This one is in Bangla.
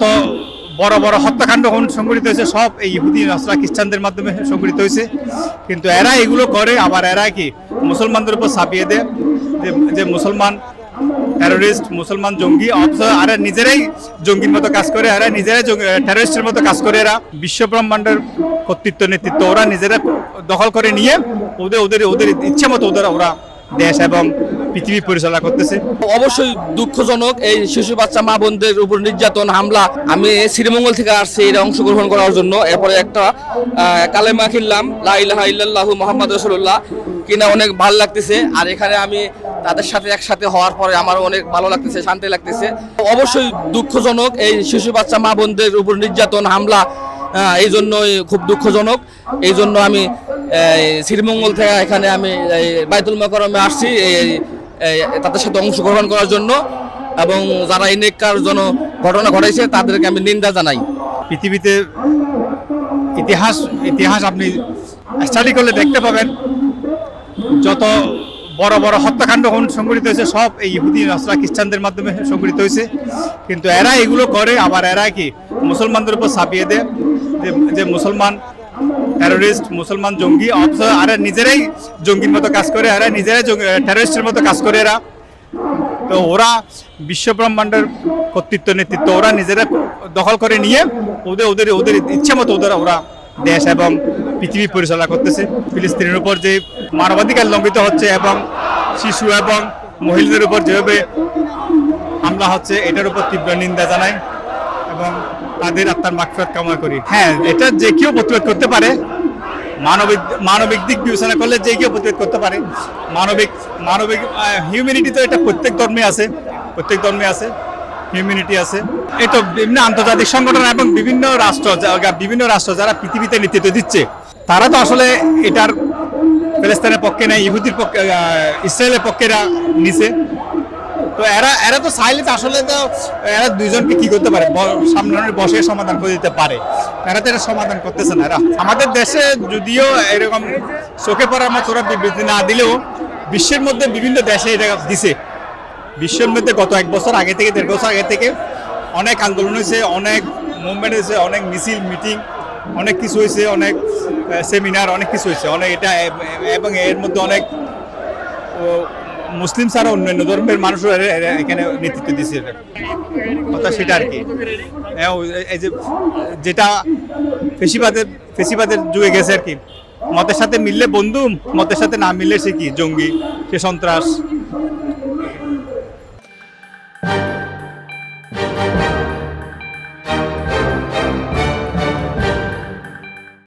যত বড় বড় হত্যাকাণ্ড সংঘটিত হয়েছে সব এই ইহুদি নাসরা খ্রিস্টানদের মাধ্যমে সংঘটিত হয়েছে। কিন্তু এরা এগুলো করে, আবার এরা কি মুসলমানদের উপর ছাপিয়ে দেয় যে মুসলমান টেরোরিস্ট, মুসলমান জঙ্গি, অথচ এরা নিজেরাই জঙ্গির মতো কাজ করে, এরা নিজেরাই টেরোরিস্টের মতো কাজ করে। এরা বিশ্ব ব্রহ্মাণ্ডের কর্তৃত্ব নেতৃত্ব ওরা নিজেরা দখল করে নিয়ে ওদের ইচ্ছা মতো ওরা দেশ এবং পৃথিবী পরিচালনা করতেছে। অবশ্যই দুঃখজনক এই শিশু বাচ্চা মা বোনদের উপর নির্যাতন হামলা। আমি শ্রীমঙ্গল থেকে আসছি এটা অংশগ্রহণ করার জন্য। এরপরে একটা কালেমা কিনলাম, লা ইলাহা ইল্লাল্লাহু মুহাম্মাদুর রাসূলুল্লাহ, কিনা অনেক ভালো লাগতেছে। আর এখানে আমি তাদের সাথে একসাথে হওয়ার পরে আমার অনেক ভালো লাগতেছে, শান্তি লাগতেছে। অবশ্যই দুঃখজনক এই শিশু বাচ্চা মা বোনদের উপর নির্যাতন হামলা, এই জন্যই খুব দুঃখজনক। এই জন্য আমি শ্রীমঙ্গল থেকে এখানে আমি বাইতুল মোকাররমে আসছি তাদের সাথে অংশগ্রহণ করার জন্য, এবং যারা এই নেককার ঘটনা ঘটাইছে তাদেরকে আমি নিন্দা জানাই। পৃথিবীতে ইতিহাস আপনি স্টাডি করলে দেখতে পাবেন যত বড় বড় হত্যাকাণ্ড সংঘটিত হয়েছে সব এই ইহুদি নাসরা খ্রিস্টানদের মাধ্যমে সংঘটিত হয়েছে। কিন্তু এরা এগুলো করে, আবার এরা কি মুসলমানদের উপর ছাপিয়ে দেয় যে মুসলমান টেরোরিস্ট, মুসলমান জঙ্গি, অথচ এরা নিজেরাই জঙ্গির মতো কাজ করে, এরা নিজেরাই টেরোরিস্টের মতো কাজ করে। এরা তো ওরা বিশ্ব ব্রহ্মাণ্ডের কর্তৃত্ব নেতৃত্ব ওরা নিজেরা দখল করে নিয়ে ওদের ইচ্ছা মতো ওরা দেশ এবং পৃথিবী পরিচালনা করতেছে। ফিলিস্তিনের উপর যে মানবাধিকার লঙ্ঘিত হচ্ছে এবং শিশু এবং মহিলাদের উপর যেভাবে হামলা হচ্ছে, এটার উপর তীব্র নিন্দা জানাই এবং তাদের আত্মার মাগফিরাত কামনা করি। হ্যাঁ, এটা যে কেউ প্রতিরোধ করতে পারে, মানবিক দিক বিবেচনা করলে যে কেউ প্রতিরোধ করতে পারে। মানবিক হিউম্যানিটি তো এটা প্রত্যেক ধর্মে আছে, হিউম্যানিটি আছে। এই তো বিভিন্ন আন্তর্জাতিক সংগঠন এবং বিভিন্ন রাষ্ট্র যারা পৃথিবীতে নেতৃত্ব দিচ্ছে, তারা তো আসলে এটার প্যালেস্তাইনের পক্ষে নেই, ইহুদির পক্ষে, ইসরায়েলের পক্ষে এরা নিছে। তো এরা তো চাইলে তো আসলে তো এরা দুইজনকে কি করতে পারে, সামনে বসে সমাধান করে দিতে পারে। এরা তো এটা সমাধান করতেছে না। এরা আমাদের দেশে যদিও এরকম চোখে পড়ার মতো ওরা বিবৃতি না দিলেও বিশ্বের মধ্যে বিভিন্ন দেশে এটা দিছে। বিশ্বের মধ্যে গত 1 বছর আগে থেকে 1.5 বছর আগে থেকে অনেক আন্দোলন হয়েছে, অনেক মুভমেন্ট হয়েছে, অনেক মিছিল মিটিং, অনেক কিছু হয়েছে, অনেক সেমিনার, অনেক কিছু হয়েছে, অনেক এটা। এবং এর মধ্যে অনেক মুসলিম ছাড়া অন্যান্য ধর্মের মানুষরা এখানে নেতৃত্ব দিচ্ছে। কথা সেটা আর কি, এই যে যেটা ফেসিবাদের যুগে গেছে আর কি, মতের সাথে মিললে বন্ধু, মতের সাথে না মিললে সে কি জঙ্গি, সে সন্ত্রাস।